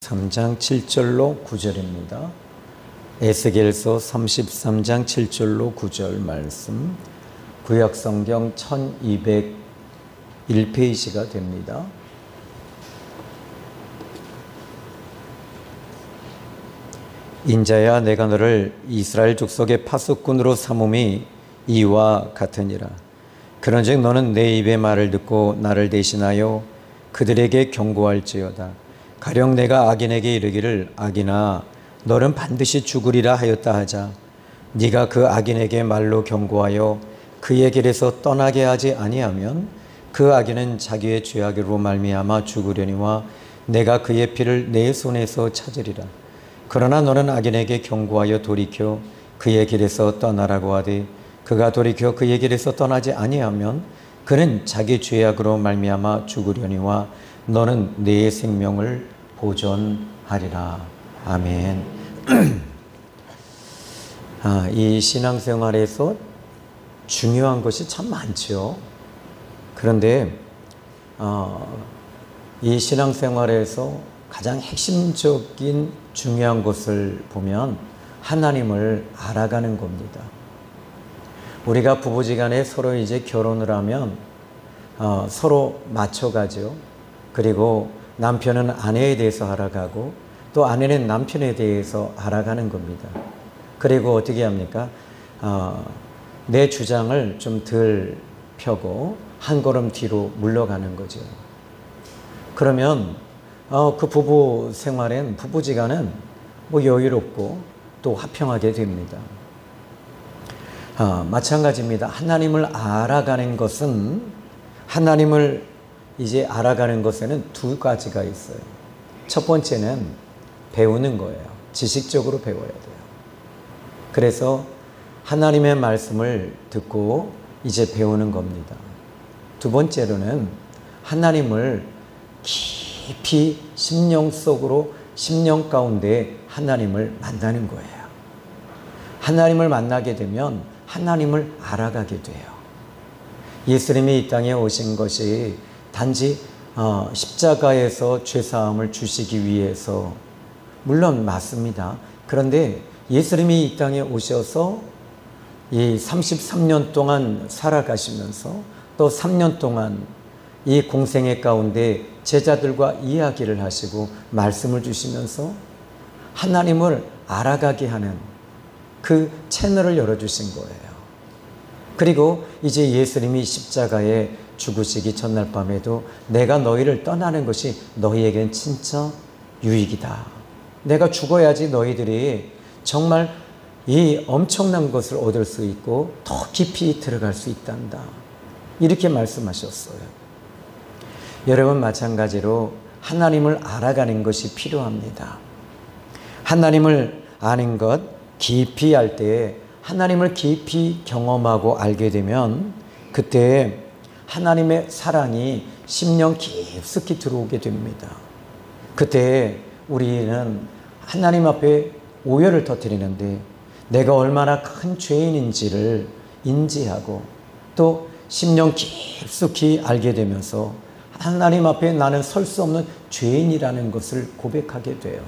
33장 7절로 9절입니다. 에스겔서 33장 7절로 9절 말씀, 구약성경 1201페이지가 됩니다. 인자야, 내가 너를 이스라엘 족속의 파수꾼으로 삼음이 이와 같으니라. 그런즉 너는 내 입의 말을 듣고 나를 대신하여 그들에게 경고할지어다. 가령 내가 악인에게 이르기를 악인아 너는 반드시 죽으리라 하였다 하자. 네가 그 악인에게 말로 경고하여 그의 길에서 떠나게 하지 아니하면 그 악인은 자기의 죄악으로 말미암아 죽으려니와 내가 그의 피를 내 손에서 찾으리라. 그러나 너는 악인에게 경고하여 돌이켜 그의 길에서 떠나라고 하되 그가 돌이켜 그의 길에서 떠나지 아니하면 그는 자기 죄악으로 말미암아 죽으려니와 너는 내 생명을 보존하리라. 아멘. 이 신앙생활에서 중요한 것이 참 많죠. 그런데 이 신앙생활에서 가장 핵심적인 중요한 것을 보면 하나님을 알아가는 겁니다. 우리가 부부지간에 서로 이제 결혼을 하면 서로 맞춰가죠. 그리고 남편은 아내에 대해서 알아가고 또 아내는 남편에 대해서 알아가는 겁니다. 그리고 어떻게 합니까? 내 주장을 좀 덜 펴고 한 걸음 뒤로 물러가는 거죠. 그러면 그 부부 생활엔, 부부지간은 여유롭고 또 화평하게 됩니다. 마찬가지입니다. 하나님을 알아가는 것은, 하나님을 이제 알아가는 것에는 두 가지가 있어요. 첫 번째는 배우는 거예요. 지식적으로 배워야 돼요. 그래서 하나님의 말씀을 듣고 이제 배우는 겁니다. 두 번째로는 하나님을 깊이 심령 속으로, 심령 가운데 하나님을 만나는 거예요. 하나님을 만나게 되면 하나님을 알아가게 돼요. 예수님이 이 땅에 오신 것이 단지 십자가에서 죄사함을 주시기 위해서, 물론 맞습니다. 그런데 예수님이 이 땅에 오셔서 이 33년 동안 살아가시면서 또 3년 동안 이 공생애 가운데 제자들과 이야기를 하시고 말씀을 주시면서 하나님을 알아가게 하는 그 채널을 열어주신 거예요. 그리고 이제 예수님이 십자가에 죽으시기 전날 밤에도 내가 너희를 떠나는 것이 너희에겐 진짜 유익이다. 내가 죽어야지 너희들이 정말 이 엄청난 것을 얻을 수 있고 더 깊이 들어갈 수 있단다. 이렇게 말씀하셨어요. 여러분, 마찬가지로 하나님을 알아가는 것이 필요합니다. 하나님을 아는 것, 깊이 할 때, 하나님을 깊이 경험하고 알게 되면 그때 하나님의 사랑이 심령 깊숙이 들어오게 됩니다. 그때 우리는 하나님 앞에 오열을 터뜨리는데 내가 얼마나 큰 죄인인지를 인지하고 또 심령 깊숙이 알게 되면서 하나님 앞에 나는 설 수 없는 죄인이라는 것을 고백하게 돼요.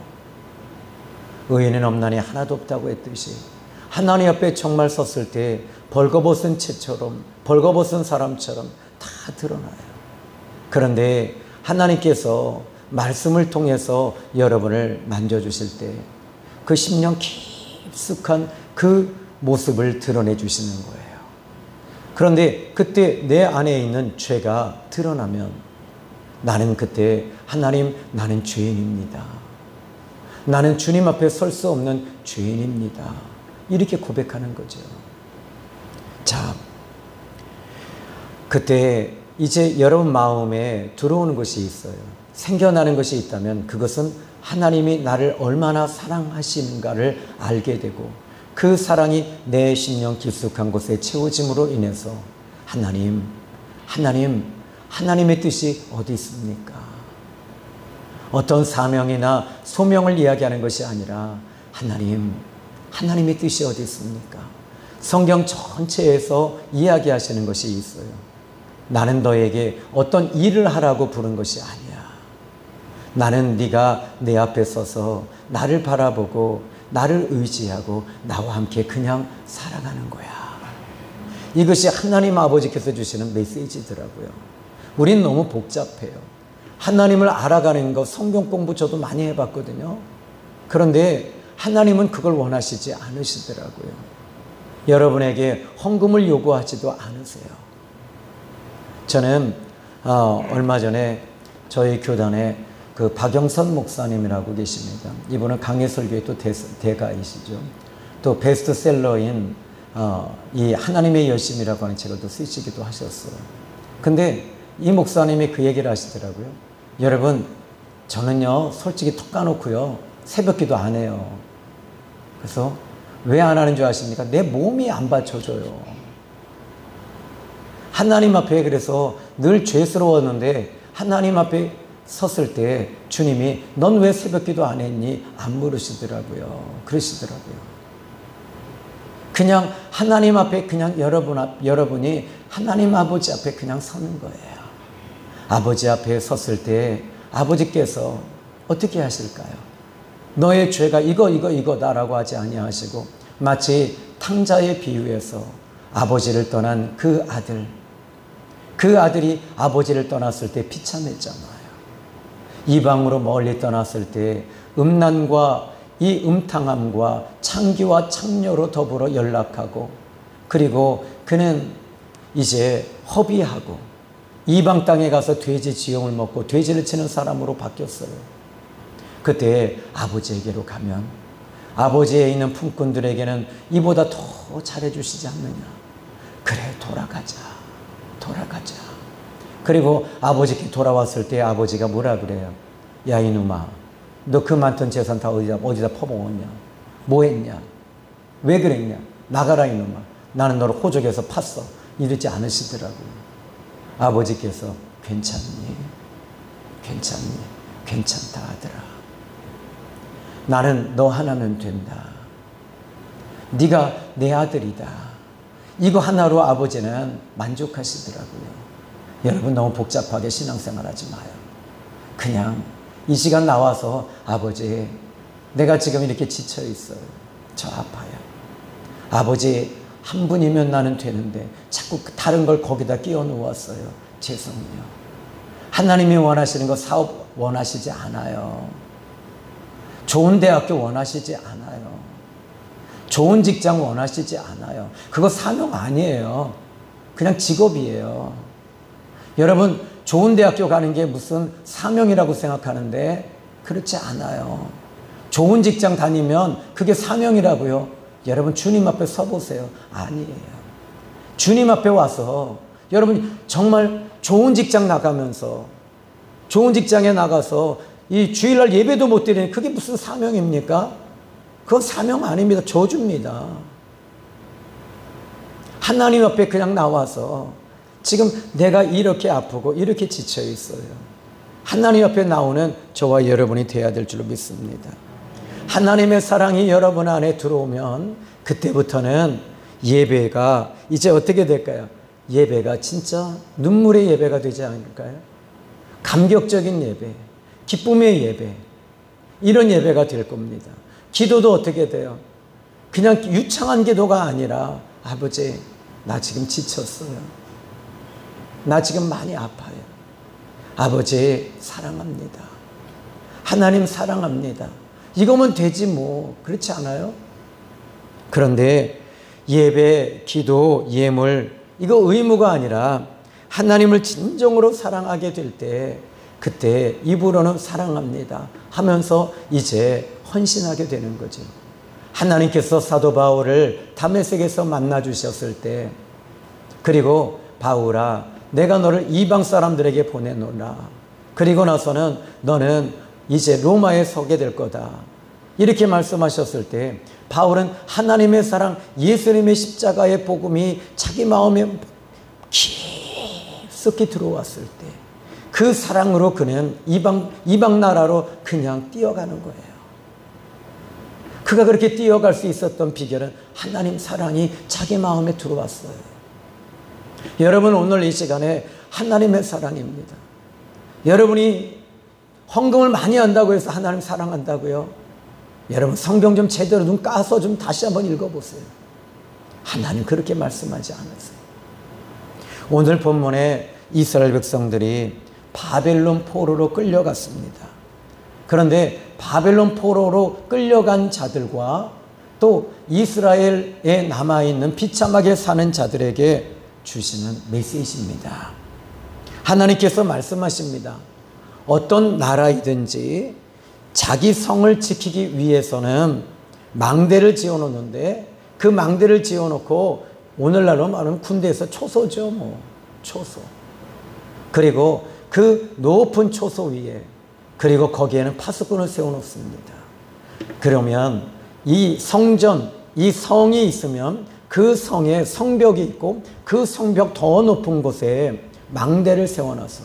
의인은 없나니 하나도 없다고 했듯이 하나님 앞에 정말 섰을 때 벌거벗은 채처럼, 벌거벗은 사람처럼 다 드러나요. 그런데 하나님께서 말씀을 통해서 여러분을 만져주실 때 그 심령 깊숙한 그 모습을 드러내 주시는 거예요. 그런데 그때 내 안에 있는 죄가 드러나면 나는 그때 하나님, 나는 죄인입니다. 나는 주님 앞에 설 수 없는 죄인입니다. 이렇게 고백하는 거죠. 자, 그때 이제 여러분 마음에 들어오는 것이 있어요. 생겨나는 것이 있다면 그것은 하나님이 나를 얼마나 사랑하시는가를 알게 되고 그 사랑이 내 심령 깊숙한 곳에 채워짐으로 인해서 하나님의 뜻이 어디 있습니까? 어떤 사명이나 소명을 이야기하는 것이 아니라 하나님의 뜻이 어디 있습니까? 성경 전체에서 이야기하시는 것이 있어요. 나는 너에게 어떤 일을 하라고 부른 것이 아니야. 나는 네가 내 앞에 서서 나를 바라보고 나를 의지하고 나와 함께 그냥 살아가는 거야. 이것이 하나님 아버지께서 주시는 메시지더라고요. 우린 너무 복잡해요. 하나님을 알아가는 거 성경 공부 저도 많이 해봤거든요. 그런데 하나님은 그걸 원하시지 않으시더라고요. 여러분에게 헌금을 요구하지도 않으세요. 저는 얼마 전에 저희 교단에 그 박영선 목사님이라고 계십니다. 이분은 강해설교의 또 대가이시죠. 또 베스트셀러인 이 하나님의 열심이라고 하는 책을 또 쓰시기도 하셨어요. 근데 이 목사님이 그 얘기를 하시더라고요. 여러분, 저는요 솔직히 톡 까놓고요 새벽기도 안 해요. 그래서 왜 안 하는 줄 아십니까? 내 몸이 안 받쳐줘요. 하나님 앞에 그래서 늘 죄스러웠는데 하나님 앞에 섰을 때 주님이 넌 왜 새벽기도 안 했니? 안 물으시더라고요. 그러시더라고요. 그냥 하나님 앞에 그냥 여러분이 하나님 아버지 앞에 그냥 서는 거예요. 아버지 앞에 섰을 때 아버지께서 어떻게 하실까요? 너의 죄가 이거다라고 하지 아니하시고 마치 탕자의 비유에서 아버지를 떠난 그 아들이 아버지를 떠났을 때 비참했잖아요. 이방으로 멀리 떠났을 때 음란과 이 음탕함과 창기와 창녀로 더불어 연락하고 그리고 그는 이제 허비하고 이방 땅에 가서 돼지 지형을 먹고 돼지를 치는 사람으로 바뀌었어요. 그때 아버지에게로 가면 아버지에 있는 품꾼들에게는 이보다 더 잘해주시지 않느냐. 그래, 돌아가자. 그리고 아버지께 돌아왔을 때 아버지가 뭐라 그래요? 야, 이놈아, 너 그 많던 재산 다 어디다 퍼먹었냐? 뭐 했냐? 왜 그랬냐? 나가라 이놈아. 나는 너를 호적에서 팠어. 이러지 않으시더라고요. 아버지께서 괜찮니? 괜찮다 아들아. 나는 너 하나면 된다. 네가 내 아들이다. 이거 하나로 아버지는 만족하시더라고요. 여러분, 너무 복잡하게 신앙생활 하지 마요. 그냥 이 시간 나와서 아버지, 내가 지금 이렇게 지쳐 있어요. 저 아파요. 아버지, 한 분이면 나는 되는데 자꾸 다른 걸 거기다 끼워 놓았어요. 죄송해요. 하나님이 원하시는 거 사업 원하시지 않아요. 좋은 대학교 원하시지 않아요. 좋은 직장 원하시지 않아요. 그거 사명 아니에요. 그냥 직업이에요. 여러분, 좋은 대학교 가는 게 무슨 사명이라고 생각하는데 그렇지 않아요. 좋은 직장 다니면 그게 사명이라고요. 여러분, 주님 앞에 서보세요. 아니에요. 주님 앞에 와서 여러분 정말 좋은 직장 나가면서 좋은 직장에 나가서 이 주일날 예배도 못 드리는 그게 무슨 사명입니까? 그건 사명 아닙니다. 저주입니다. 하나님 앞에 그냥 나와서 지금 내가 이렇게 아프고 이렇게 지쳐 있어요. 하나님 앞에 나오는 저와 여러분이 돼야 될 줄로 믿습니다. 하나님의 사랑이 여러분 안에 들어오면 그때부터는 예배가 이제 어떻게 될까요? 예배가 진짜 눈물의 예배가 되지 않을까요? 감격적인 예배, 기쁨의 예배, 이런 예배가 될 겁니다. 기도도 어떻게 돼요? 그냥 유창한 기도가 아니라 아버지, 나 지금 지쳤어요. 나 지금 많이 아파요. 아버지, 사랑합니다. 하나님 사랑합니다. 이거면 되지 뭐. 그렇지 않아요? 그런데 예배, 기도, 예물, 이거 의무가 아니라 하나님을 진정으로 사랑하게 될 때 그때 입으로는 사랑합니다 하면서 이제 헌신하게 되는 거죠. 하나님께서 사도 바울을 다메섹에서 만나 주셨을 때, 그리고 바울아, 내가 너를 이방 사람들에게 보내노라. 그리고 나서는 너는 이제 로마에 서게 될 거다. 이렇게 말씀하셨을 때 바울은 하나님의 사랑, 예수님의 십자가의 복음이 자기 마음에 깊숙이 들어왔을 때 그 사랑으로 그는 이방 나라로 그냥 뛰어가는 거예요. 그가 그렇게 뛰어갈 수 있었던 비결은 하나님 사랑이 자기 마음에 들어왔어요. 여러분, 오늘 이 시간에 하나님의 사랑입니다. 여러분이 헌금을 많이 한다고 해서 하나님 사랑한다고요? 여러분 성경 좀 제대로 좀 까서 좀 다시 한번 읽어보세요. 하나님 그렇게 말씀하지 않으세요. 오늘 본문에 이스라엘 백성들이 바벨론 포로로 끌려갔습니다. 그런데 바벨론 포로로 끌려간 자들과 또 이스라엘에 남아있는 비참하게 사는 자들에게 주시는 메시지입니다. 하나님께서 말씀하십니다. 어떤 나라이든지 자기 성을 지키기 위해서는 망대를 지어놓는데 그 망대를 지어놓고 오늘날로 말하면 군대에서 초소죠, 초소. 그리고 그 높은 초소 위에 그리고 거기에는 파수꾼을 세워놓습니다. 그러면 이 성전, 이 성이 있으면 그 성에 성벽이 있고 그 성벽 더 높은 곳에 망대를 세워놔서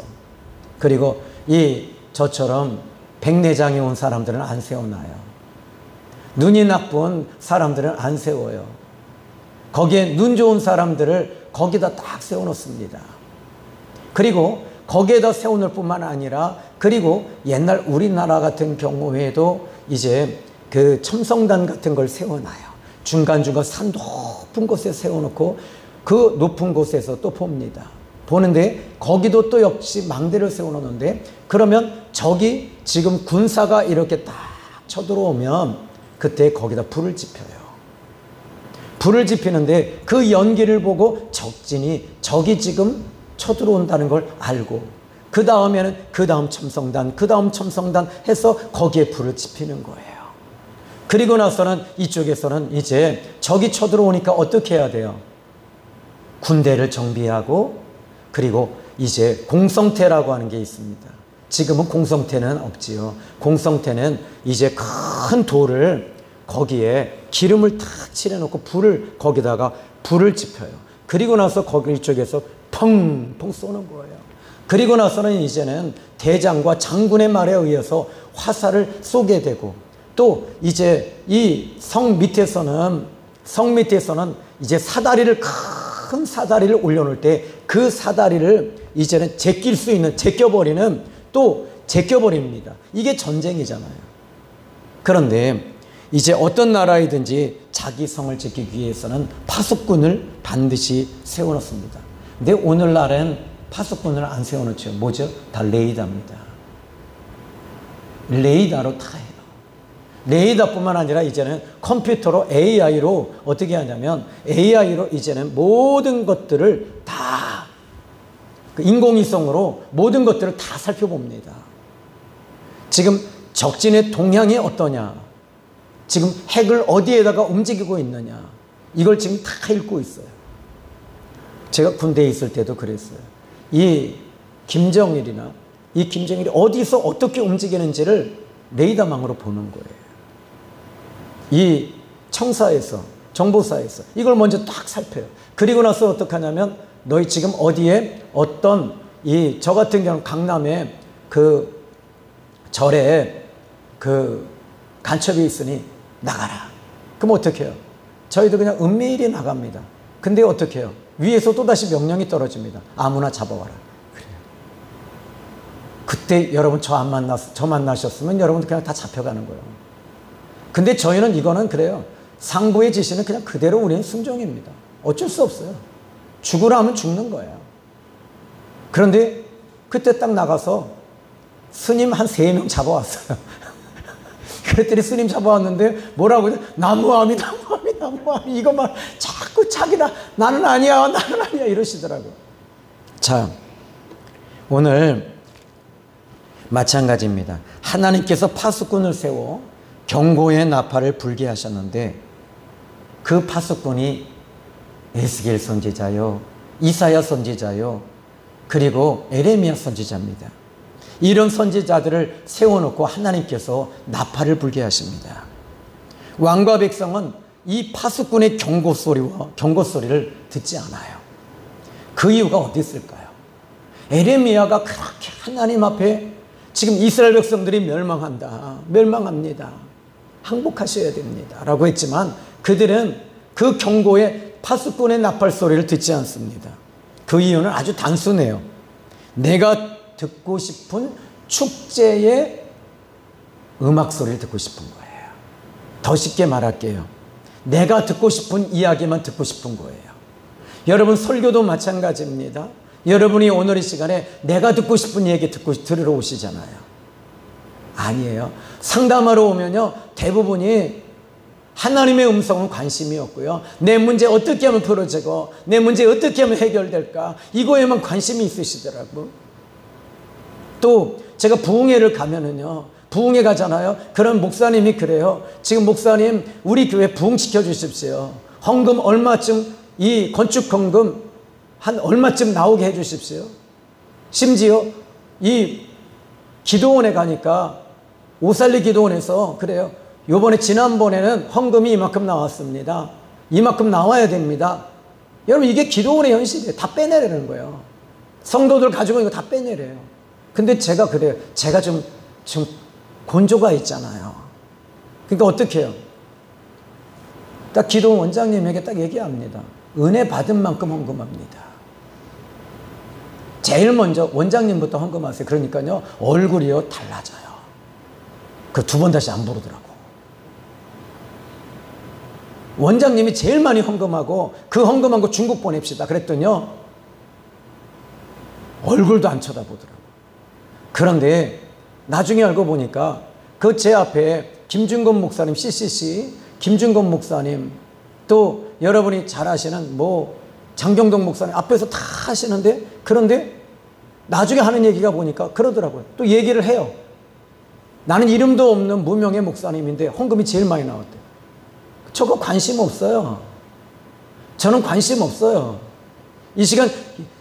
그리고 저처럼 백내장이 온 사람들은 안 세워놔요. 눈이 나쁜 사람들은 안 세워요. 거기에 눈 좋은 사람들을 거기다 딱 세워놓습니다. 그리고 거기에다 세워놓을 뿐만 아니라 그리고 옛날 우리나라 같은 경우에도 이제 그 첨성단 같은 걸 세워놔요. 중간중간 산 높은 곳에 세워놓고 그 높은 곳에서 또 봅니다. 보는데 거기도 또 역시 망대를 세워놓는데 그러면 저기 지금 군사가 이렇게 딱 쳐들어오면 그때 거기다 불을 지펴요. 불을 지피는데 그 연기를 보고 적진이 적이 지금 쳐들어온다는 걸 알고 그 다음에는 그 다음 첨성단 그 다음 첨성단 해서 거기에 불을 지피는 거예요. 그리고 나서는 이쪽에서는 이제 적이 쳐들어오니까 어떻게 해야 돼요? 군대를 정비하고 그리고 이제 공성태라고 하는 게 있습니다. 지금은 공성태는 없지요. 공성태는 이제 큰 돌을 거기에 기름을 탁 칠해놓고 거기다가 불을 지펴요. 그리고 나서 거기 이쪽에서 펑펑 쏘는 거예요. 그리고 나서는 이제는 대장과 장군의 말에 의해서 화살을 쏘게 되고 또 이제 이 성 밑에서는 이제 사다리를 큰 사다리를 올려놓을 때 그 사다리를 이제는 제껴버리는 또 제껴버립니다. 이게 전쟁이잖아요. 그런데 이제 어떤 나라이든지 자기 성을 지키기 위해서는 파수꾼을 반드시 세워놓습니다. 근데 오늘날은 파수꾼을 안 세워놓죠. 뭐죠? 다 레이더입니다. 레이더로 다 해요. 레이더뿐만 아니라 이제는 컴퓨터로 AI로 어떻게 하냐면 AI로 이제는 모든 것들을 다 인공위성으로 모든 것들을 다 살펴봅니다. 지금 적진의 동향이 어떠냐, 지금 핵을 어디에다가 움직이고 있느냐, 이걸 지금 다 읽고 있어요. 제가 군대에 있을 때도 그랬어요. 이 김정일이 어디서 어떻게 움직이는지를 레이더망으로 보는 거예요. 이 청사에서 정보사에서 이걸 먼저 딱 살펴요. 그리고 나서 어떻게 하냐면 너희 지금 어디에 어떤 저 같은 경우는 강남에 그 절에 그 간첩이 있으니 나가라. 그럼 어떻게 해요? 저희도 그냥 은밀히 나갑니다. 근데 어떻게 해요? 위에서 또다시 명령이 떨어집니다. 아무나 잡아와라. 그래요. 그때 여러분 저 만나셨으면 여러분 그냥 다 잡혀가는 거예요. 근데 저희는 이거는 그래요. 상부의 지시는 그냥 그대로 우리는 순종입니다. 어쩔 수 없어요. 죽으라 하면 죽는 거예요. 그런데 그때 딱 나가서 스님 한 3명 잡아왔어요. 그랬더니 스님 잡아왔는데 뭐라고 해요? 나무아미 이것만 자꾸 자기다 나는 아니야 이러시더라고요. 자, 오늘 마찬가지입니다. 하나님께서 파수꾼을 세워 경고의 나팔을 불게 하셨는데 그 파수꾼이 에스겔 선지자요, 이사야 선지자요, 그리고 에레미야 선지자입니다. 이런 선지자들을 세워놓고 하나님께서 나팔을 불게 하십니다. 왕과 백성은 이 파수꾼의 경고소리를 듣지 않아요. 그 이유가 어디 있을까요? 에레미야가 그렇게 하나님 앞에 지금 이스라엘 백성들이 멸망합니다. 항복하셔야 됩니다. 라고 했지만 그들은 그 경고의 파수꾼의 나팔 소리를 듣지 않습니다. 그 이유는 아주 단순해요. 내가 듣고 싶은 축제의 음악 소리를 듣고 싶은 거예요. 더 쉽게 말할게요. 내가 듣고 싶은 이야기만 듣고 싶은 거예요. 여러분 설교도 마찬가지입니다. 여러분이 오늘 이 시간에 내가 듣고 싶은 얘기 들으러 오시잖아요. 아니에요. 상담하러 오면요, 대부분이 하나님의 음성은 관심이 없고요, 내 문제 어떻게 하면 풀어지고 내 문제 어떻게 하면 해결될까, 이거에만 관심이 있으시더라고. 또 제가 부흥회를 가면은요, 부흥회 가잖아요. 그런 목사님이 그래요. 지금 목사님 우리 교회 부흥시켜 주십시오. 헌금 얼마쯤, 이 건축 헌금 한 얼마쯤 나오게 해 주십시오. 심지어 이 기도원에 가니까 오살리 기도원에서 그래요. 요번에 지난번에는 헌금이 이만큼 나왔습니다. 이만큼 나와야 됩니다. 여러분 이게 기도원의 현실이에요. 다 빼내려는 거예요. 성도들 가지고 이거 다 빼내려요. 근데 제가 그래요. 제가 좀 곤조가 있잖아요. 그러니까 어떻게 해요? 딱 기도원 원장님에게 딱 얘기합니다. 은혜 받은 만큼 헌금합니다. 제일 먼저 원장님부터 헌금하세요. 그러니까요, 얼굴이요 달라져요. 그 두 번 다시 안 부르더라고. 원장님이 제일 많이 헌금하고 그 헌금한 거 중국 보냅시다. 그랬더니요, 얼굴도 안 쳐다보더라고. 그런데 나중에 알고 보니까 그 제 앞에 김준건 목사님, CCC 김준건 목사님, 또 여러분이 잘 아시는 뭐 장경동 목사님 앞에서 다 하시는데, 그런데 나중에 하는 얘기가 보니까 그러더라고요. 또 얘기를 해요. 나는 이름도 없는 무명의 목사님인데 헌금이 제일 많이 나왔대. 저거 관심 없어요. 저는 관심 없어요. 이 시간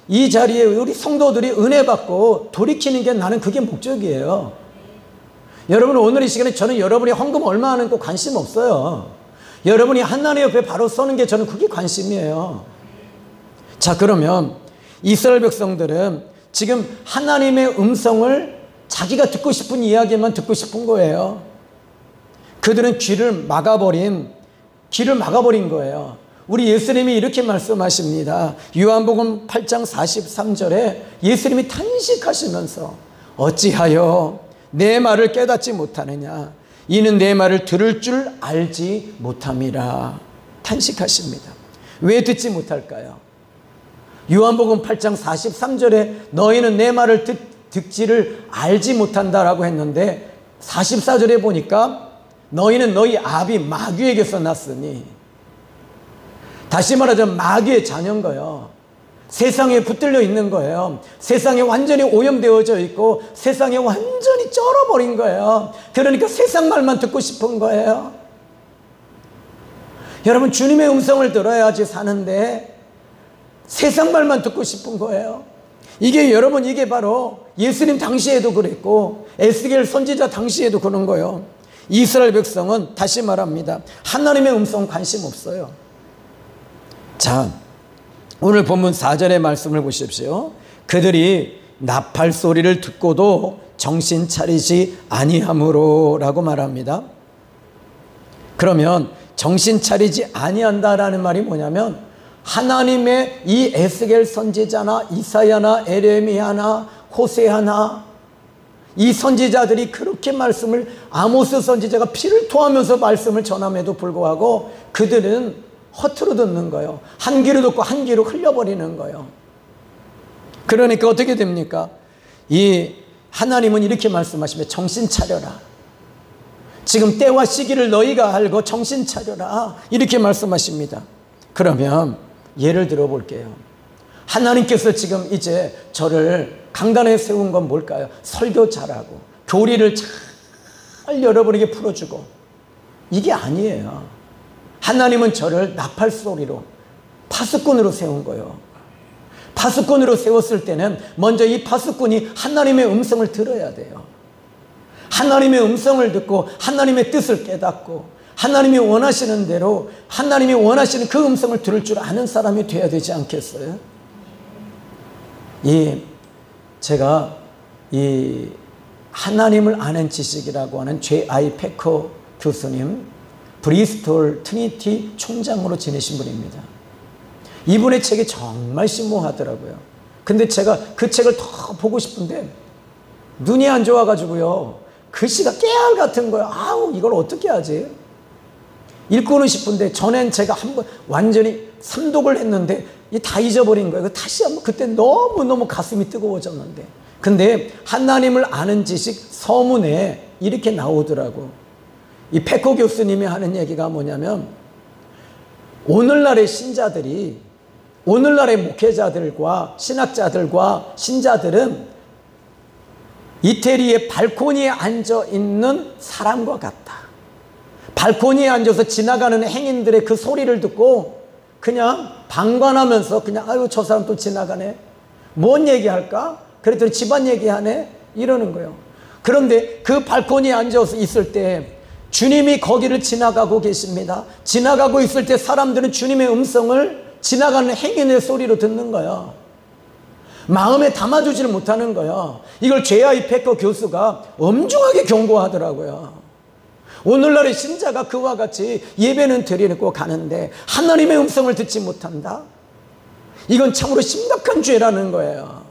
이 자리에 우리 성도들이 은혜 받고 돌이키는 게 나는 그게 목적이에요. 여러분 오늘 이 시간에 저는 여러분이 헌금 얼마 하는 거 관심 없어요. 여러분이 하나님 옆에 바로 서는 게 저는 그게 관심이에요. 자, 그러면 이스라엘 백성들은 지금 하나님의 음성을 자기가 듣고 싶은 이야기만 듣고 싶은 거예요. 그들은 귀를 막아버린 거예요. 우리 예수님이 이렇게 말씀하십니다. 요한복음 8장 43절에 예수님이 탄식하시면서 어찌하여 내 말을 깨닫지 못하느냐, 이는 내 말을 들을 줄 알지 못함이라. 탄식하십니다. 왜 듣지 못할까요? 요한복음 8장 43절에 너희는 내 말을 듣지를 알지 못한다라고 했는데 44절에 보니까 너희는 너희 아비 마귀에게서 났으니, 다시 말하자면 마귀의 자녀인 거예요. 세상에 붙들려 있는 거예요. 세상에 완전히 오염되어져 있고 세상에 완전히 쩔어버린 거예요. 그러니까 세상 말만 듣고 싶은 거예요. 여러분 주님의 음성을 들어야지 사는데 세상 말만 듣고 싶은 거예요. 이게 여러분, 이게 바로 예수님 당시에도 그랬고 에스겔 선지자 당시에도 그런 거예요. 이스라엘 백성은 다시 말합니다. 하나님의 음성 관심 없어요. 자, 오늘 본문 4절의 말씀을 보십시오. 그들이 나팔 소리를 듣고도 정신 차리지 아니함으로 라고 말합니다. 그러면 정신 차리지 아니한다라는 말이 뭐냐면, 하나님의 이 에스겔 선지자나 이사야나 에레미야나 호세아나 이 선지자들이 그렇게 말씀을, 아모스 선지자가 피를 토하면서 말씀을 전함에도 불구하고 그들은 허투루 듣는 거예요. 한 귀로 듣고 한 귀로 흘려버리는 거예요. 그러니까 어떻게 됩니까? 이 하나님은 이렇게 말씀하십니다. 정신 차려라. 지금 때와 시기를 너희가 알고 정신 차려라. 이렇게 말씀하십니다. 그러면 예를 들어 볼게요. 하나님께서 지금 이제 저를 강단에 세운 건 뭘까요? 설교 잘하고 교리를 잘 여러분에게 풀어주고, 이게 아니에요. 하나님은 저를 나팔 소리로, 파수꾼으로 세운 거예요. 파수꾼으로 세웠을 때는 먼저 이 파수꾼이 하나님의 음성을 들어야 돼요. 하나님의 음성을 듣고 하나님의 뜻을 깨닫고 하나님이 원하시는 대로, 하나님이 원하시는 그 음성을 들을 줄 아는 사람이 돼야 되지 않겠어요? 제가 이 하나님을 아는 지식이라고 하는 J.I. 패커 교수님, 브리스톨 트리니티 총장으로 지내신 분입니다. 이분의 책이 정말 신봉하더라고요. 근데 제가 그 책을 더 보고 싶은데 눈이 안 좋아가지고요. 글씨가 깨알 같은 거예요. 아우, 이걸 어떻게 하지? 읽고는 싶은데 전엔 제가 한번 완전히 삼독을 했는데 다 잊어버린 거예요. 다시 한번 그때 너무너무 가슴이 뜨거워졌는데, 근데 하나님을 아는 지식 서문에 이렇게 나오더라고. 이 페코 교수님이 하는 얘기가 뭐냐면, 오늘날의 신자들이, 오늘날의 목회자들과 신학자들과 신자들은 이태리의 발코니에 앉아 있는 사람과 같다. 발코니에 앉아서 지나가는 행인들의 그 소리를 듣고 그냥 방관하면서 그냥 아유, 저 사람 또 지나가네. 뭔 얘기할까? 그랬더니 집안 얘기하네. 이러는 거예요. 그런데 그 발코니에 앉아서 있을 때 주님이 거기를 지나가고 계십니다. 지나가고 있을 때 사람들은 주님의 음성을 지나가는 행인의 소리로 듣는 거야. 마음에 담아두지를 못하는 거야. 이걸 제아이 페커 교수가 엄중하게 경고하더라고요. 오늘날의 신자가 그와 같이 예배는 드리고 가는데 하나님의 음성을 듣지 못한다? 이건 참으로 심각한 죄라는 거예요.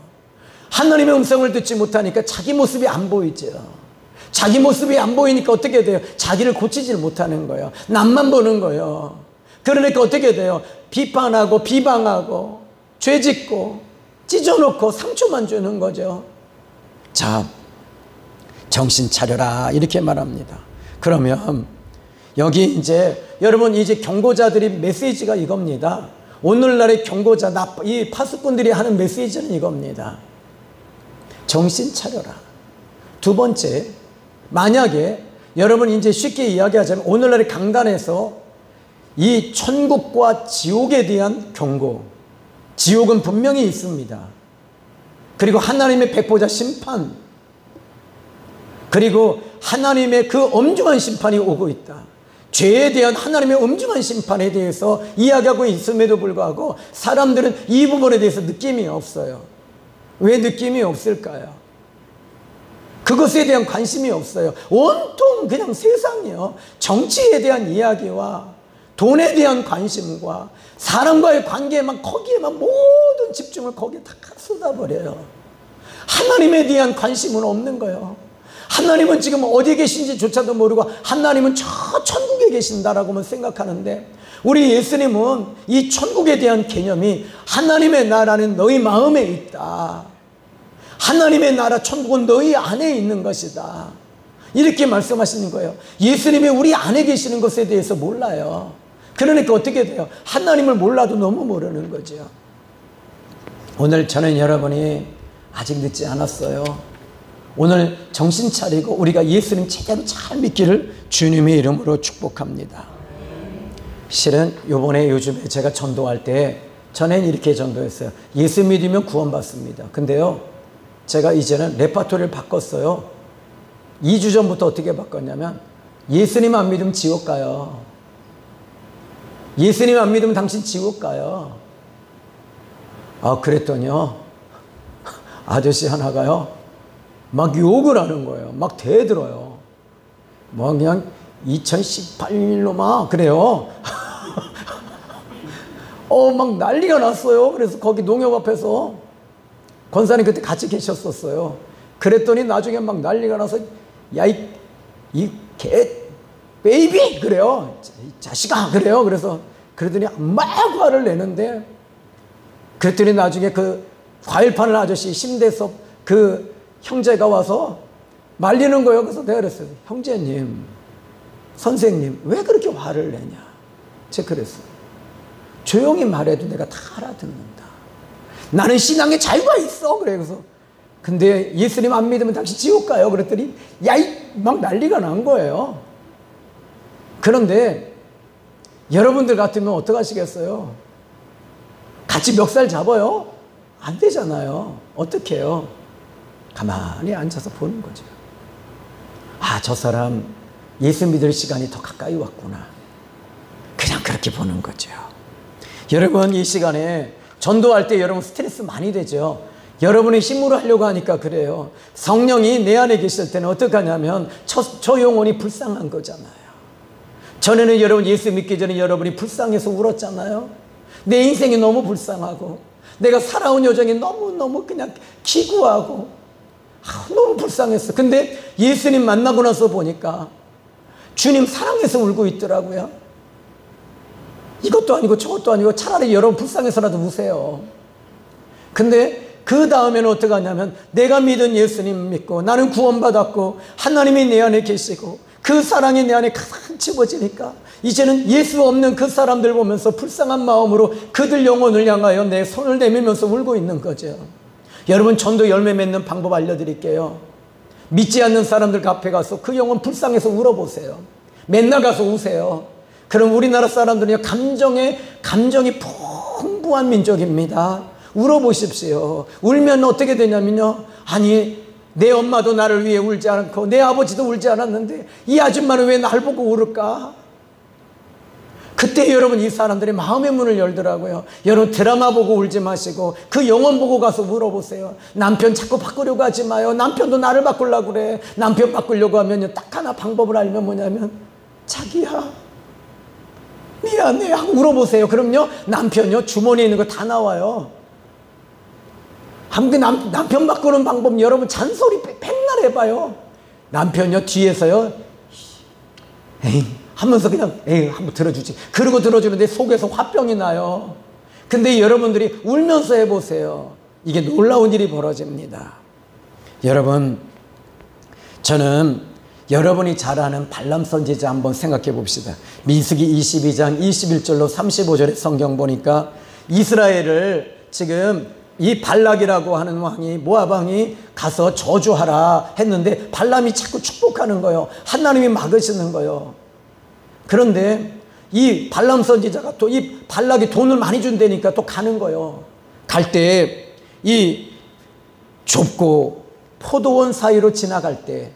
하나님의 음성을 듣지 못하니까 자기 모습이 안 보이죠. 자기 모습이 안 보이니까 어떻게 돼요? 자기를 고치질 못하는 거예요. 남만 보는 거예요. 그러니까 어떻게 돼요? 비판하고 비방하고 죄짓고 찢어놓고 상처만 주는 거죠. 자, 정신 차려라 이렇게 말합니다. 그러면 여기 이제 여러분, 이제 경고자들이 메시지가 이겁니다. 오늘날의 경고자, 이 파수꾼들이 하는 메시지는 이겁니다. 정신 차려라. 두 번째, 만약에 여러분 이제 쉽게 이야기하자면 오늘날의 강단에서 이 천국과 지옥에 대한 경고, 지옥은 분명히 있습니다. 그리고 하나님의 백보자 심판, 그리고 하나님의 그 엄중한 심판이 오고 있다. 죄에 대한 하나님의 엄중한 심판에 대해서 이야기하고 있음에도 불구하고 사람들은 이 부분에 대해서 느낌이 없어요. 왜 느낌이 없을까요? 그것에 대한 관심이 없어요. 온통 그냥 세상이요, 정치에 대한 이야기와 돈에 대한 관심과 사람과의 관계에만, 거기에만 모든 집중을 거기에 다 쏟아버려요. 하나님에 대한 관심은 없는 거예요. 하나님은 지금 어디 계신지조차도 모르고 하나님은 저 천국에 계신다라고만 생각하는데, 우리 예수님은 이 천국에 대한 개념이 하나님의 나라는 너희 마음에 있다. 하나님의 나라 천국은 너희 안에 있는 것이다. 이렇게 말씀하시는 거예요. 예수님이 우리 안에 계시는 것에 대해서 몰라요. 그러니까 어떻게 돼요? 하나님을 몰라도 너무 모르는 거죠. 오늘 저는 여러분이 아직 늦지 않았어요. 오늘 정신 차리고 우리가 예수님 제대로 잘 믿기를 주님의 이름으로 축복합니다. 실은 요즘에 제가 전도할 때, 전엔 이렇게 전도했어요. 예수 믿으면 구원받습니다. 근데요, 제가 이제는 레파토리를 바꿨어요. 2주 전부터 어떻게 바꿨냐면, 예수님 안 믿으면 지옥 가요. 예수님 안 믿으면 당신 지옥 가요. 그랬더니요, 아저씨 하나가요, 막 욕을 하는 거예요. 막 대들어요. 뭐 그냥 2018로 막 그래요. 막 난리가 났어요. 그래서 거기 농협 앞에서 권사님 그때 같이 계셨었어요. 그랬더니 나중에 막 난리가 나서, 야, 이 개 베이비 그래요. 이 자식아 그래요. 그러더니 막 화를 내는데, 그랬더니 나중에 그 과일 파는 아저씨 심대섭 그 형제가 와서 말리는 거예요. 그래서 내가 그랬어요. 형제님, 선생님, 왜 그렇게 화를 내냐? 제가 그랬어요. 조용히 말해도 내가 다 알아듣는다. 나는 신앙에 자유가 있어. 그래서 근데 예수님 안 믿으면 당신 지옥 가요. 그랬더니 막 난리가 난 거예요. 그런데 여러분들 같으면 어떡하시겠어요? 같이 멱살 잡아요? 안 되잖아요. 어떻게 해요? 가만히 앉아서 보는 거죠. 저 사람 예수 믿을 시간이 더 가까이 왔구나. 그냥 그렇게 보는 거죠. 여러분, 이 시간에 전도할 때 여러분 스트레스 많이 되죠. 여러분의 힘으로 하려고 하니까 그래요. 성령이 내 안에 계실 때는 어떻게 하냐면 저 영혼이 불쌍한 거잖아요. 전에는 여러분 예수 믿기 전에 여러분이 불쌍해서 울었잖아요. 내 인생이 너무 불쌍하고 내가 살아온 여정이 너무너무 그냥 기구하고 너무 불쌍했어. 근데 예수님 만나고 나서 보니까 주님 사랑해서 울고 있더라고요. 이것도 아니고 저것도 아니고 차라리 여러분 불쌍해서라도 우세요. 근데 그 다음에는 어떻게 하냐면 내가 믿은 예수님 믿고 나는 구원받았고 하나님이 내 안에 계시고 그 사랑이 내 안에 가득 집어지니까 이제는 예수 없는 그 사람들 보면서 불쌍한 마음으로 그들 영혼을 향하여 내 손을 내밀면서 울고 있는 거죠. 여러분, 전도 열매 맺는 방법 알려드릴게요. 믿지 않는 사람들 앞에 가서 그 영혼 불쌍해서 울어보세요. 맨날 가서 우세요. 그럼 우리나라 사람들은 감정이 풍부한 민족입니다. 울어보십시오. 울면 어떻게 되냐면요, 아니 내 엄마도 나를 위해 울지 않고 내 아버지도 울지 않았는데 이 아줌마는 왜 날 보고 울을까? 그때 여러분 이 사람들이 마음의 문을 열더라고요. 여러분, 드라마 보고 울지 마시고 그 영혼 보고 가서 물어보세요. 남편 자꾸 바꾸려고 하지 마요. 남편도 나를 바꾸려고 그래. 남편 바꾸려고 하면요, 딱 하나 방법을 알면 뭐냐면, 자기야 미안해 하고 울어보세요. 그럼요, 남편요 주머니에 있는 거 다 나와요. 남편 바꾸는 방법 여러분 잔소리 백날 해봐요. 남편요 뒤에서요 에이 하면서 그냥 에이 한번 들어주지. 그러고 들어주는데 속에서 화병이 나요. 근데 여러분들이 울면서 해보세요. 이게 놀라운 일이 벌어집니다. 여러분, 저는 여러분이 잘 아는 발람 선지자 한번 생각해 봅시다. 민수기 22장 21절로 35절의 성경 보니까 이스라엘을 지금 이 발락이라고 하는 왕이, 모압 왕이 가서 저주하라 했는데 발람이 자꾸 축복하는 거예요. 하나님이 막으시는 거예요. 그런데 이 발람 선지자가 또 이 발락이 돈을 많이 준다니까 또 가는 거예요. 갈 때 이 좁고 포도원 사이로 지나갈 때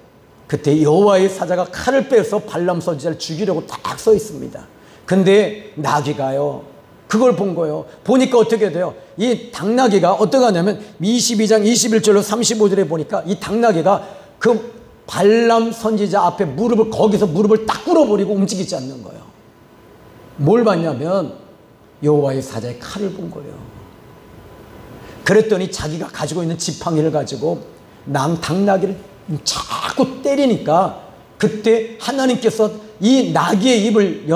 그때 여호와의 사자가 칼을 빼서 발람 선지자를 죽이려고 딱 서 있습니다. 근데 나귀가요 그걸 본 거예요. 보니까 어떻게 돼요? 이 당나귀가 어떻게 하냐면 22장 21절로 35절에 보니까 이 당나귀가 그 발람 선지자 앞에 거기서 무릎을 딱 꿇어버리고 움직이지 않는 거예요. 뭘 봤냐면 여호와의 사자의 칼을 본 거예요. 그랬더니 자기가 가지고 있는 지팡이를 가지고 당나귀를 자꾸 때리니까 그때 하나님께서 이 나귀의 입을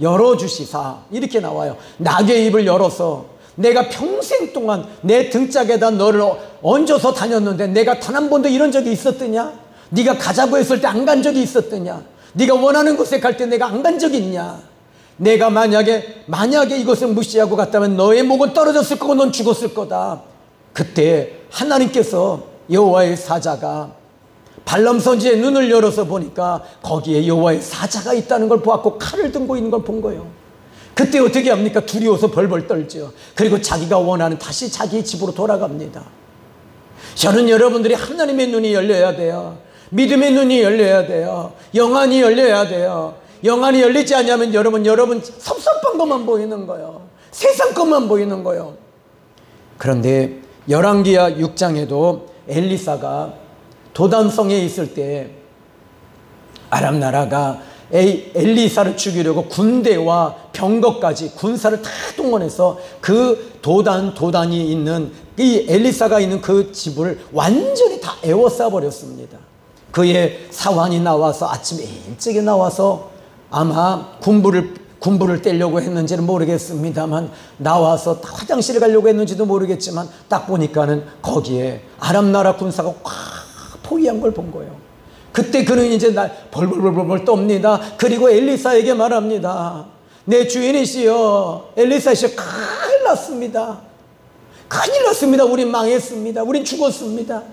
열어주시사 이렇게 나와요. 나귀의 입을 열어서 내가 평생 동안 내 등짝에다 너를 얹어서 다녔는데 내가 단 한 번도 이런 적이 있었더냐? 네가 가자고 했을 때 안 간 적이 있었더냐? 네가 원하는 곳에 갈 때 내가 안 간 적이 있냐? 내가 만약에 이것을 무시하고 갔다면 너의 목은 떨어졌을 거고 넌 죽었을 거다. 그때 하나님께서 여호와의 사자가 발람 선지자의 눈을 열어서 보니까 거기에 여호와의 사자가 있다는 걸 보았고 칼을 들고 있는 걸 본 거예요. 그때 어떻게 합니까? 두려워서 벌벌 떨죠. 그리고 자기가 원하는 다시 자기 집으로 돌아갑니다. 저는 여러분들이 하나님의 눈이 열려야 돼요. 믿음의 눈이 열려야 돼요. 영안이 열려야 돼요. 영안이 열리지 않으면 여러분 섭섭한 것만 보이는 거예요. 세상 것만 보이는 거예요. 그런데 열왕기하 6장에도 엘리사가 도단성에 있을 때 아람 나라가 엘리사를 죽이려고 군대와 병거까지 군사를 다 동원해서 그 도단이 있는 이 엘리사가 있는 그 집을 완전히 다 에워싸 버렸습니다. 그의 사환이 나와서 아침에 일찍이 나와서 아마 군부를 떼려고 했는지는 모르겠습니다만 나와서 화장실에 가려고 했는지도 모르겠지만 딱 보니까는 거기에 아람 나라 군사가 꽉 포위한 걸 본 거예요. 그때 그는 이제 벌벌 떱니다. 그리고 엘리사에게 말합니다. 내 주인이시여, 엘리사시여, 큰일 났습니다. 큰일 났습니다. 우린 망했습니다. 우린 죽었습니다.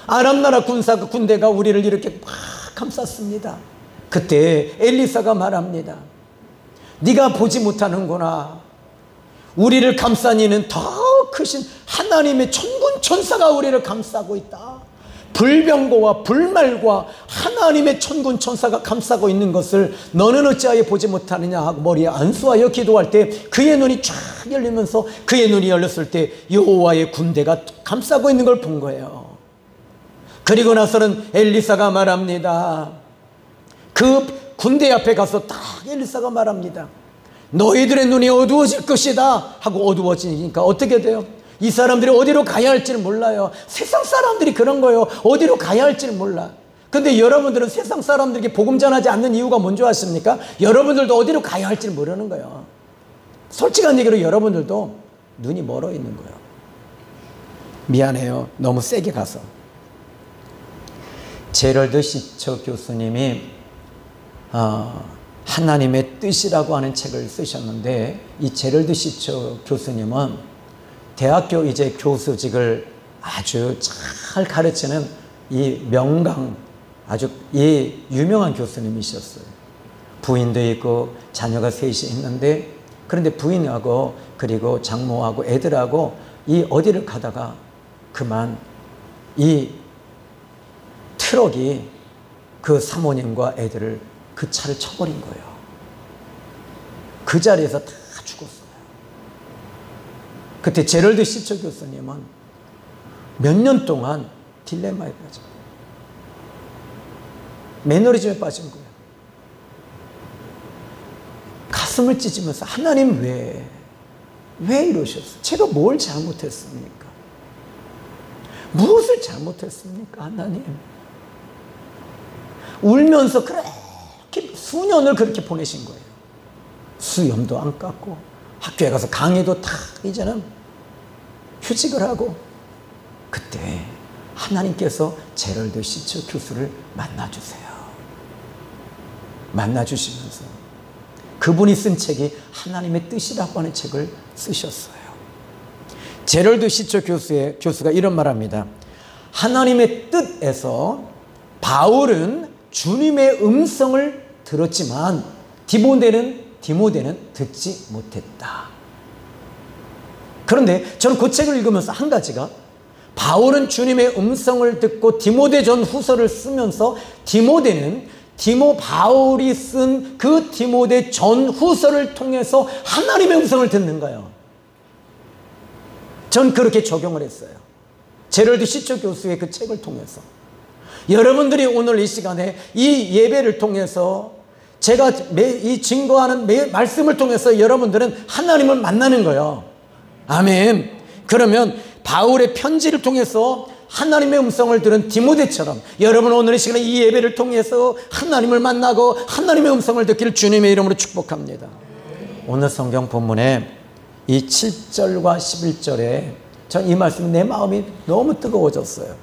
아람 나라 군대가 우리를 이렇게 꽉 감쌌습니다. 그때 엘리사가 말합니다. 네가 보지 못하는구나. 우리를 감싼 이는 더 크신 하나님의 천군 천사가 우리를 감싸고 있다. 불병거와 불말과 하나님의 천군 천사가 감싸고 있는 것을 너는 어찌하여 보지 못하느냐 하고 머리에 안수하여 기도할 때 그의 눈이 쫙 열리면서 그의 눈이 열렸을 때 여호와의 군대가 감싸고 있는 걸 본 거예요. 그리고 나서는 엘리사가 말합니다. 그 군대 앞에 가서 딱 엘리사가 말합니다. 너희들의 눈이 어두워질 것이다 하고 어두워지니까 어떻게 돼요? 이 사람들이 어디로 가야 할지를 몰라요. 세상 사람들이 그런 거예요. 어디로 가야 할지를 몰라. 근데 여러분들은 세상 사람들에게 복음 전하지 않는 이유가 뭔지 아십니까? 여러분들도 어디로 가야 할지를 모르는 거예요. 솔직한 얘기로 여러분들도 눈이 멀어 있는 거예요. 미안해요. 너무 세게 가서. 제럴드 시처 교수님이 하나님의 뜻이라고 하는 책을 쓰셨는데, 이 제럴드 시처 교수님은 대학교 이제 교수직을 아주 잘 가르치는 이 명강, 아주 유명한 교수님이셨어요. 부인도 있고 자녀가 셋이 있는데, 그런데 부인하고 그리고 장모하고 애들하고 이 어디를 가다가 그만 이 트럭이 그 사모님과 애들을 그 차를 쳐버린 거예요. 그 자리에서 다 죽었어요. 그때 제럴드 시처 교수님은 몇 년 동안 딜레마에 빠져 매너리즘에 빠진 거예요. 가슴을 찢으면서 하나님 왜 이러셨어요? 제가 뭘 잘못했습니까? 무엇을 잘못했습니까? 하나님. 울면서 그렇게 수년을 그렇게 보내신 거예요. 수염도 안 깎고 학교에 가서 강의도 다 이제는 휴직을 하고, 그때 하나님께서 제럴드 시처 교수를 만나주세요. 만나주시면서 그분이 쓴 책이 하나님의 뜻이라고 하는 책을 쓰셨어요. 제럴드 시처 교수가 이런 말합니다. 하나님의 뜻에서 바울은 주님의 음성을 들었지만 디모데는 듣지 못했다. 그런데 저는 그 책을 읽으면서 한 가지가, 바울은 주님의 음성을 듣고 디모데 전 후서를 쓰면서 바울이 쓴 그 디모데 전 후서를 통해서 하나님의 음성을 듣는 거예요. 전 그렇게 적용을 했어요. 제럴드 시처 교수의 그 책을 통해서. 여러분들이 오늘 이 시간에 이 예배를 통해서 제가 이 증거하는 말씀을 통해서 여러분들은 하나님을 만나는 거예요. 아멘. 그러면 바울의 편지를 통해서 하나님의 음성을 들은 디모데처럼 여러분 오늘 이 시간에 이 예배를 통해서 하나님을 만나고 하나님의 음성을 듣기를 주님의 이름으로 축복합니다. 오늘 성경 본문에 이 7절과 11절에 전 이 말씀 내 마음이 너무 뜨거워졌어요.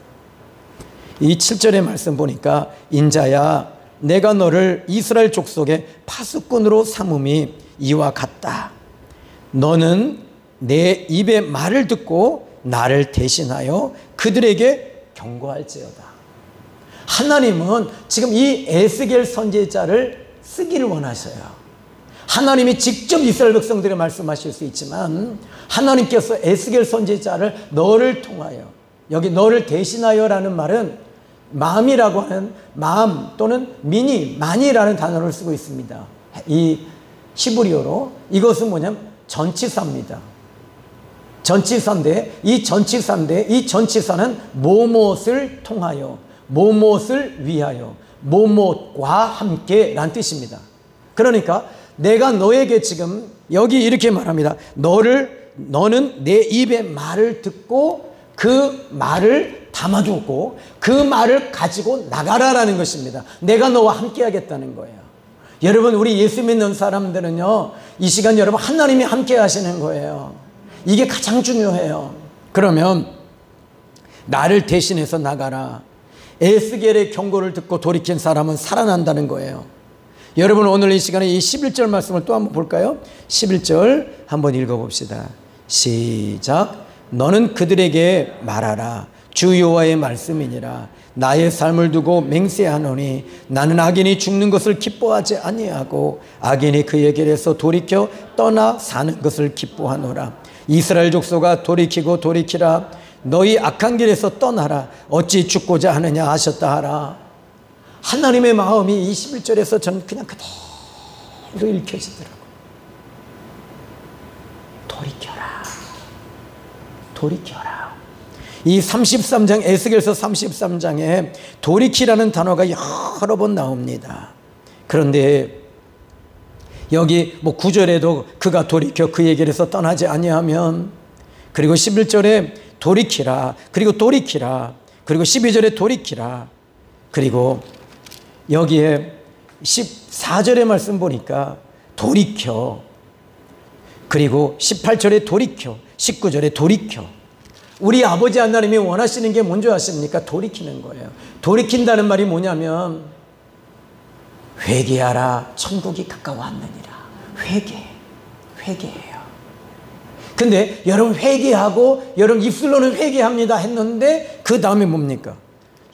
이 7절의 말씀 보니까, 인자야 내가 너를 이스라엘 족속의 파수꾼으로 삼음이 이와 같다. 너는 내 입의 말을 듣고 나를 대신하여 그들에게 경고할지어다. 하나님은 지금 이 에스겔 선지자를 쓰기를 원하셔요. 하나님이 직접 이스라엘 백성들에 말씀하실 수 있지만 하나님께서 에스겔 선지자를 너를 통하여, 여기 너를 대신하여라는 말은 마음이라고 하는 마음 또는 만이라는 단어를 쓰고 있습니다. 이 히브리어로 이것은 뭐냐면 전치사입니다. 전치사인데 이 전치사는 뭐뭇을 통하여, 뭐뭇을 위하여, 뭐뭇과 함께 라는 뜻입니다. 그러니까 내가 너에게 지금 여기 이렇게 말합니다. 너는 내 입의 말을 듣고 그 말을 담아두고 그 말을 가지고 나가라라는 것입니다. 내가 너와 함께 하겠다는 거예요. 여러분, 우리 예수 믿는 사람들은요, 이 시간 여러분 하나님이 함께 하시는 거예요. 이게 가장 중요해요. 그러면 나를 대신해서 나가라. 에스겔의 경고를 듣고 돌이킨 사람은 살아난다는 거예요. 여러분, 오늘 이 시간에 이 11절 말씀을 또 한번 볼까요? 11절 한번 읽어봅시다. 시작. 너는 그들에게 말하라. 주 여호와의 말씀이니라. 나의 삶을 두고 맹세하노니 나는 악인이 죽는 것을 기뻐하지 아니하고 악인이 그에게서 돌이켜 떠나 사는 것을 기뻐하노라. 이스라엘 족속아 돌이키라. 너희 악한 길에서 떠나라. 어찌 죽고자 하느냐 하셨다 하라. 하나님의 마음이 이 11절에서 저는 그냥 그대로 읽혀지더라고요. 돌이켜라. 이 33장, 에스겔서 33장에 돌이키라는 단어가 여러 번 나옵니다. 그런데 여기 9절에도 그가 돌이켜 그에게서 떠나지 아니하면, 그리고 11절에 돌이키라. 그리고 돌이키라. 그리고 12절에 돌이키라. 그리고 여기에 14절의 말씀 보니까 돌이켜. 그리고 18절에 돌이켜. 19절에 돌이켜. 우리 아버지 하나님이 원하시는 게 뭔지 아십니까? 돌이키는 거예요. 돌이킨다는 말이 뭐냐면 회개하라. 천국이 가까워왔느니라. 회개해요. 근데 여러분 회개하고 여러분 입술로는 회개합니다 했는데 그 다음에 뭡니까?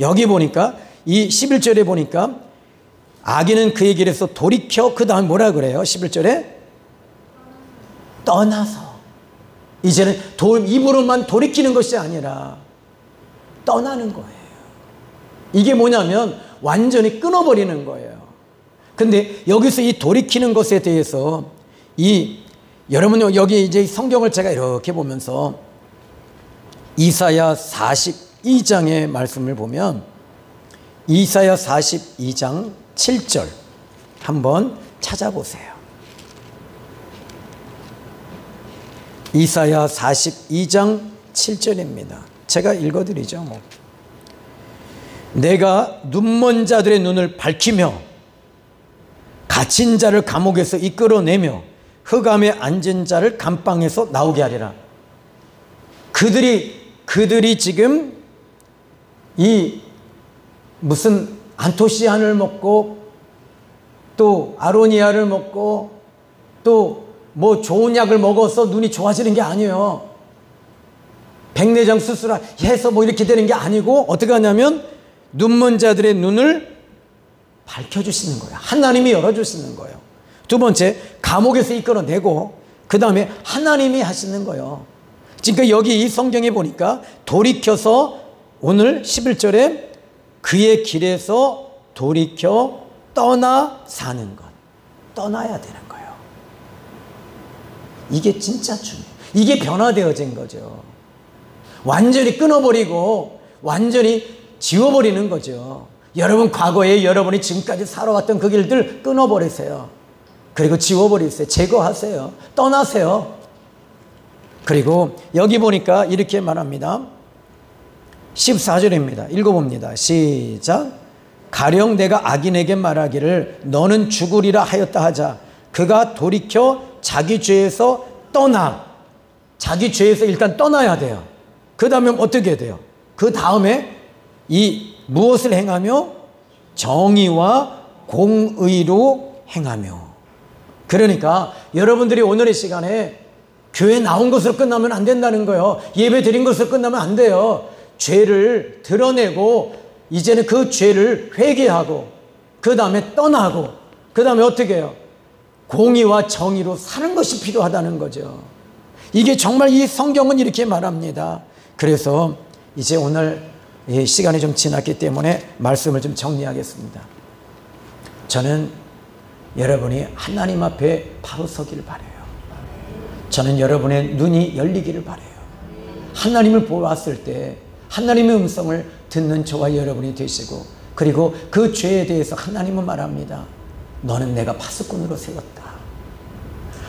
여기 보니까 이 11절에 보니까 악인은 그의 길에서 돌이켜 그 다음에 뭐라 그래요? 11절에 떠나서. 이제는 입으로만 돌이키는 것이 아니라 떠나는 거예요. 이게 뭐냐면 완전히 끊어버리는 거예요. 근데 여기서 이 돌이키는 것에 대해서 여러분 여기 이제 성경을 제가 이렇게 보면서 이사야 42장의 말씀을 보면 이사야 42장 7절 한번 찾아보세요. 이사야 42장 7절입니다. 제가 읽어드리죠. 내가 눈먼 자들의 눈을 밝히며 갇힌 자를 감옥에서 이끌어내며 흑암에 앉은 자를 감방에서 나오게 하리라. 그들이 지금 이 무슨 안토시안을 먹고 또 아로니아를 먹고 또 뭐 좋은 약을 먹어서 눈이 좋아지는 게 아니에요. 백내장 수술해서 뭐 이렇게 되는 게 아니고 어떻게 하냐면 눈먼 자들의 눈을 밝혀주시는 거예요. 하나님이 열어주시는 거예요. 두 번째, 감옥에서 이끌어내고 그 다음에 하나님이 하시는 거예요. 그러니까 여기 이 성경에 보니까 돌이켜서 오늘 11절에 그의 길에서 돌이켜 떠나 사는 것. 떠나야 되는 거예요. 이게 진짜 중요해요. 이게 변화되어진 거죠. 완전히 끊어버리고 완전히 지워버리는 거죠. 여러분 과거에 여러분이 지금까지 살아왔던 그 길들 끊어버리세요. 그리고 지워버리세요. 제거하세요. 떠나세요. 그리고 여기 보니까 이렇게 말합니다. 14절입니다. 읽어봅니다. 시작. 가령 내가 악인에게 말하기를 너는 죽으리라 하였다 하자. 그가 돌이켜 자기 죄에서 떠나. 자기 죄에서 일단 떠나야 돼요. 그 다음에 어떻게 돼요? 그 다음에 무엇을 행하며? 정의와 공의로 행하며. 그러니까 여러분들이 오늘의 시간에 교회 나온 것으로 끝나면 안 된다는 거예요. 예배 드린 것으로 끝나면 안 돼요. 죄를 드러내고 이제는 그 죄를 회개하고 그 다음에 떠나고 그 다음에 어떻게 해요? 공의와 정의로 사는 것이 필요하다는 거죠. 이게 정말 이 성경은 이렇게 말합니다. 그래서 이제 오늘 시간이 좀 지났기 때문에 말씀을 좀 정리하겠습니다. 저는 여러분이 하나님 앞에 바로 서기를 바라요. 저는 여러분의 눈이 열리기를 바라요. 하나님을 보았을 때 하나님의 음성을 듣는 저와 여러분이 되시고 그리고 그 죄에 대해서 하나님은 말합니다. 너는 내가 파수꾼으로 세웠다.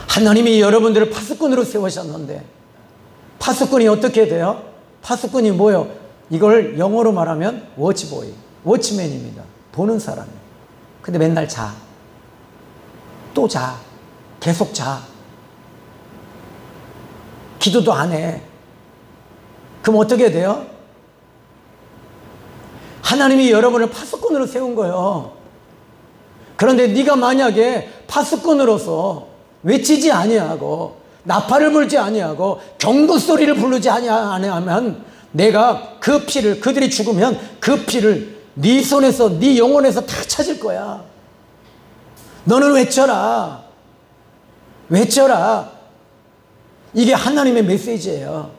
하나님이 여러분들을 파수꾼으로 세우셨는데 파수꾼이 어떻게 돼요? 파수꾼이 뭐예요? 이걸 영어로 말하면 워치보이, 워치맨입니다. 보는 사람이에요. 근데 맨날 자. 또 자. 계속 자. 기도도 안 해. 그럼 어떻게 돼요? 하나님이 여러분을 파수꾼으로 세운 거예요. 그런데 네가 만약에 파수꾼으로서 외치지 아니하고 나팔을 불지 아니하고 경고 소리를 부르지 아니하면 내가 그 피를 그들이 죽으면 그 피를 네 손에서 네 영혼에서 다 찾을 거야. 너는 외쳐라. 외쳐라. 이게 하나님의 메시지예요.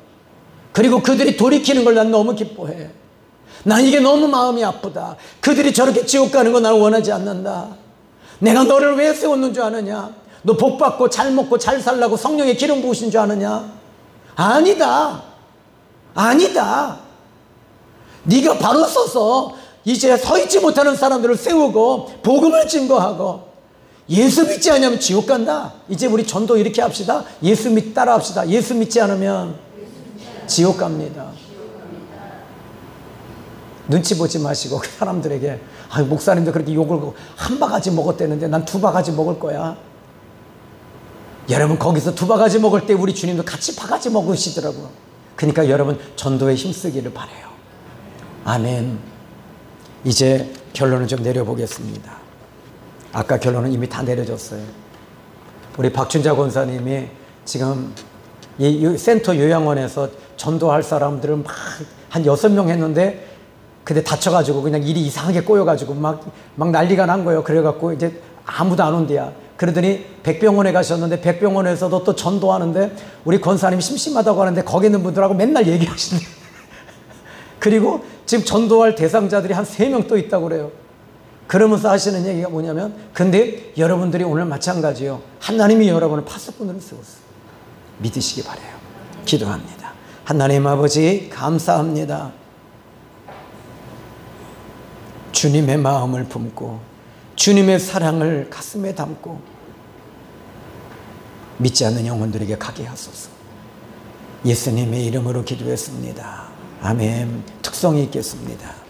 그리고 그들이 돌이키는 걸 난 너무 기뻐해. 난 이게 너무 마음이 아프다. 그들이 저렇게 지옥 가는 거 나는 원하지 않는다. 내가 너를 왜 세웠는 줄 아느냐? 너 복 받고 잘 먹고 잘 살라고 성령의 기름 부으신 줄 아느냐? 아니다. 아니다. 네가 바로 서서 이제 서 있지 못하는 사람들을 세우고 복음을 증거하고 예수 믿지 않으면 지옥 간다. 이제 우리 전도 이렇게 합시다. 예수 따라 합시다. 예수 믿지 않으면 지옥 갑니다. 눈치 보지 마시고 사람들에게 목사님도 그렇게 욕을 한 바가지 먹었다는데 난 두 바가지 먹을 거야. 여러분 거기서 두 바가지 먹을 때 우리 주님도 같이 바가지 먹으시더라고요. 그러니까 여러분 전도에 힘쓰기를 바라요. 아멘. 이제 결론을 좀 내려보겠습니다. 아까 결론은 이미 다 내려졌어요. 우리 박춘자 권사님이 지금 이 센터 요양원에서 전도할 사람들을 막 한 6명 했는데 근데 다쳐가지고 그냥 일이 이상하게 꼬여가지고 막 난리가 난 거예요. 그래갖고 이제 아무도 안 온대야. 그러더니 백병원에 가셨는데 백병원에서도 또 전도하는데 우리 권사님이 심심하다고 하는데 거기 있는 분들하고 맨날 얘기하시네. 그리고 지금 전도할 대상자들이 한 3명 또 있다고 그래요. 그러면서 하시는 얘기가 뭐냐면 근데 여러분들이 오늘 마찬가지요. 하나님이 여러분을 파수꾼으로 세웠어요. 믿으시기 바라요. 기도합니다. 하나님 아버지 감사합니다. 주님의 마음을 품고 주님의 사랑을 가슴에 담고 믿지 않는 영혼들에게 가게 하소서. 예수님의 이름으로 기도했습니다. 아멘. 특성이 있겠습니다.